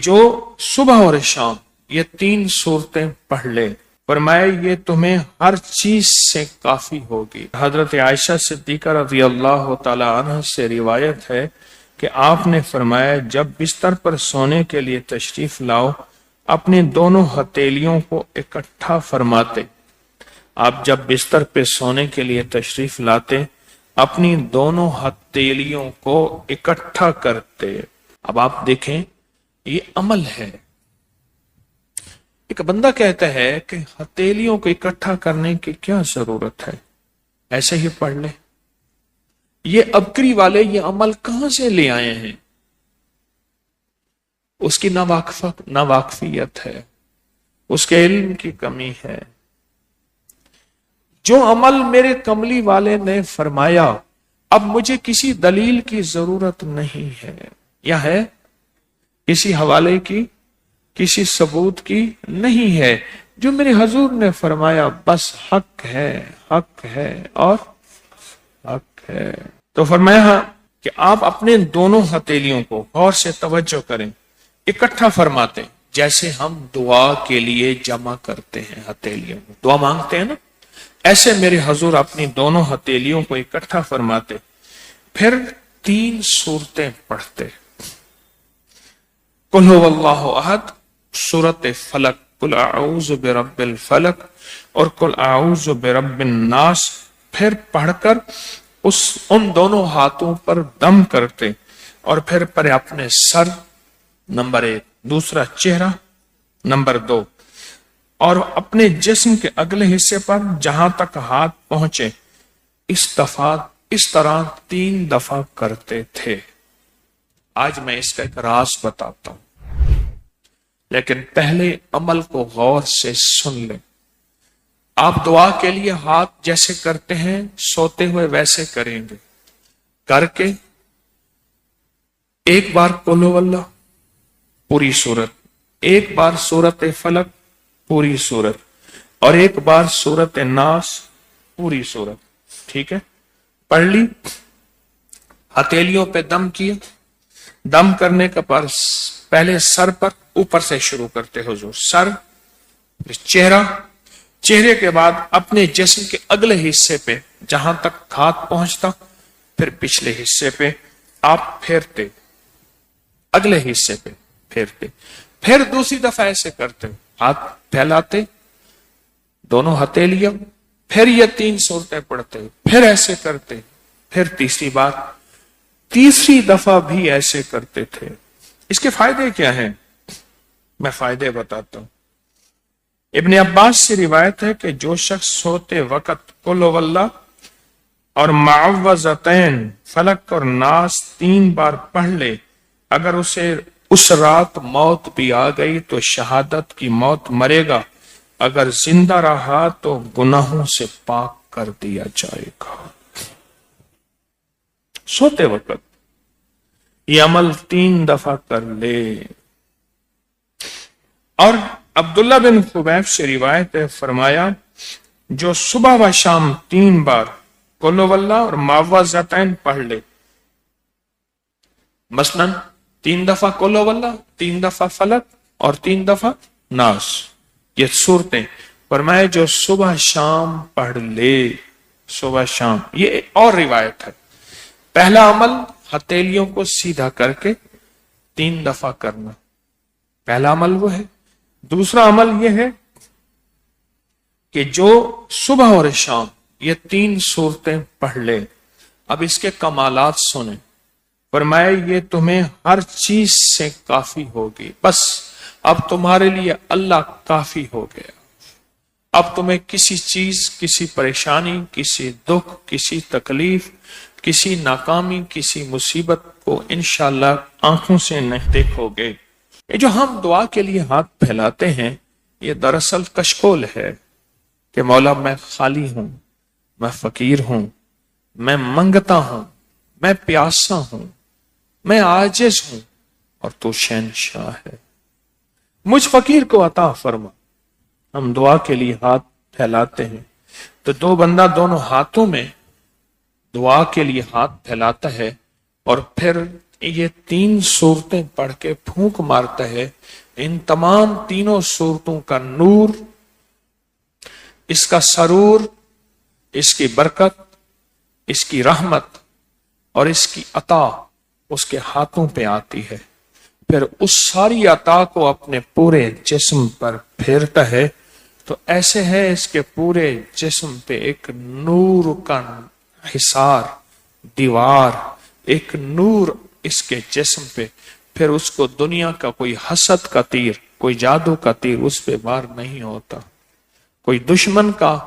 جو صبح اور شام یہ 3 صورتیں پڑھ لے، فرمایا یہ تمہیں ہر چیز سے کافی ہوگی۔ حضرت عائشہ صدیقہ رضی اللہ تعالی عنہ سے روایت ہے کہ آپ نے فرمایا جب بستر پر سونے کے لیے تشریف لاؤ اپنی دونوں ہتھیلیوں کو اکٹھا فرماتے۔ آپ جب بستر پہ سونے کے لیے تشریف لاتے اپنی دونوں ہتھیلیوں کو اکٹھا کرتے۔ اب آپ دیکھیں یہ عمل ہے۔ ایک بندہ کہتا ہے کہ ہتھیلیوں کو اکٹھا کرنے کی کیا ضرورت ہے، ایسے ہی پڑھ لے۔ یہ ابکری والے یہ عمل کہاں سے لے آئے ہیں؟ اس کی ناواقفیت ہے، اس کے علم کی کمی ہے۔ جو عمل میرے کملی والے نے فرمایا اب مجھے کسی دلیل کی ضرورت نہیں ہے، یا ہے کسی حوالے کی، کسی ثبوت کی نہیں ہے۔ جو میرے حضور نے فرمایا بس حق ہے، حق ہے اور حق ہے۔ تو فرمایا کہ آپ اپنے دونوں ہتھیلیوں کو غور سے توجہ کریں، اکٹھا فرماتے جیسے ہم دعا کے لیے جمع کرتے ہیں ہتھیلیوں کو، دعا مانگتے ہیں نا، ایسے میرے حضور اپنی دونوں ہتھیلیوں کو اکٹھا فرماتے، پھر 3 صورتیں پڑھتے۔ قل هو اللہ احد، سورۃ فلق، قل اعوذ برب الفلق اور قل اعوذ برب الناس، پھر پڑھ کر ان دونوں ہاتھوں پر دم کرتے اور پھر پر اپنے سر نمبر 1، دوسرا چہرہ نمبر 2، اور اپنے جسم کے اگلے حصے پر جہاں تک ہاتھ پہنچے اس طرح 3 دفعہ کرتے تھے۔ آج میں اس کا ایک راز بتاتا ہوں، لیکن پہلے عمل کو غور سے سن لیں۔ آپ دعا کے لیے ہاتھ جیسے کرتے ہیں سوتے ہوئے ویسے کریں گے، کر کے ایک بار قل هو اللہ پوری سورت، ایک بار سورۃ فلق پوری سورت، اور ایک بار سورۃ ناس پوری سورت۔ ٹھیک ہے، پڑھ لی، ہتھیلیوں پہ دم کیا۔ دم کرنے کا پہلے سر پر، اوپر سے شروع کرتے حضور، سر، پھر چہرہ، چہرے کے بعد اپنے جسم کے اگلے حصے پہ جہاں تک ہاتھ پہنچتا، پھر پچھلے حصے پہ آپ پھیرتے، اگلے حصے پہ پھیرتے، پھر دوسری دفعہ ایسے کرتے، ہاتھ پھیلاتے دونوں ہتھیلیاں، پھر یہ 3 صورتیں پڑھتے، پھر ایسے کرتے، پھر تیسری دفعہ بھی ایسے کرتے تھے۔ اس کے فائدے کیا ہیں؟ میں فائدے بتاتا ہوں۔ ابن عباس سے روایت ہے کہ جو شخص سوتے وقت قل هو اللہ اور معوذتین فلق اور ناس 3 بار پڑھ لے، اگر اسے اس رات موت بھی آ گئی تو شہادت کی موت مرے گا، اگر زندہ رہا تو گناہوں سے پاک کر دیا جائے گا۔ سوتے وقت یہ عمل 3 دفعہ کر لے۔ اور عبداللہ بن خبیب سے روایت ہے، فرمایا جو صبح و شام 3 بار قل هو اللہ اور معوذتین پڑھ لے، مثلاً 3 دفعہ قل هو اللہ، 3 دفعہ فلق اور 3 دفعہ ناس، یہ صورتیں، فرمایا جو صبح شام پڑھ لے، صبح شام۔ یہ اور روایت ہے، پہلا عمل ہتھیلیوں کو سیدھا کر کے 3 دفعہ کرنا، پہلا عمل وہ ہے۔ دوسرا عمل یہ ہے کہ جو صبح اور شام یہ 3 صورتیں پڑھ لے۔ اب اس کے کمالات سنیں، فرمایا یہ تمہیں ہر چیز سے کافی ہوگی، بس اب تمہارے لیے اللہ کافی ہو گیا۔ اب تمہیں کسی چیز، کسی پریشانی، کسی دکھ، کسی تکلیف، کسی ناکامی، کسی مصیبت کو انشاءاللہ آنکھوں سے نہیں دیکھو گے۔ یہ جو ہم دعا کے لیے ہاتھ پھیلاتے ہیں یہ دراصل کشکول ہے کہ مولا میں خالی ہوں، میں فقیر ہوں، میں منگتا ہوں، میں پیاسا ہوں، میں عاجز ہوں اور تو شہنشاہ ہے، مجھ فقیر کو عطا فرما۔ ہم دعا کے لیے ہاتھ پھیلاتے ہیں تو 2 بندہ دونوں ہاتھوں میں دعا کے لیے ہاتھ پھیلاتا ہے اور پھر یہ 3 صورتیں پڑھ کے پھونک مارتا ہے، ان تمام تینوں صورتوں کا نور، اس کا سرور، اس کی برکت، اس کی رحمت اور اس کی عطا اس کے ہاتھوں پہ آتی ہے، پھر اس ساری عطا کو اپنے پورے جسم پر پھیرتا ہے، تو ایسے ہے اس کے پورے جسم پہ ایک نور کا حصار، دیوار، ایک نور اس کے جسم پہ، پھر اس کو دنیا کا کوئی حسد کا تیر، کوئی جادو کا تیر اس پہ وار نہیں ہوتا، کوئی دشمن کا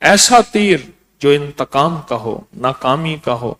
ایسا تیر جو انتقام کا ہو، ناکامی کا ہو،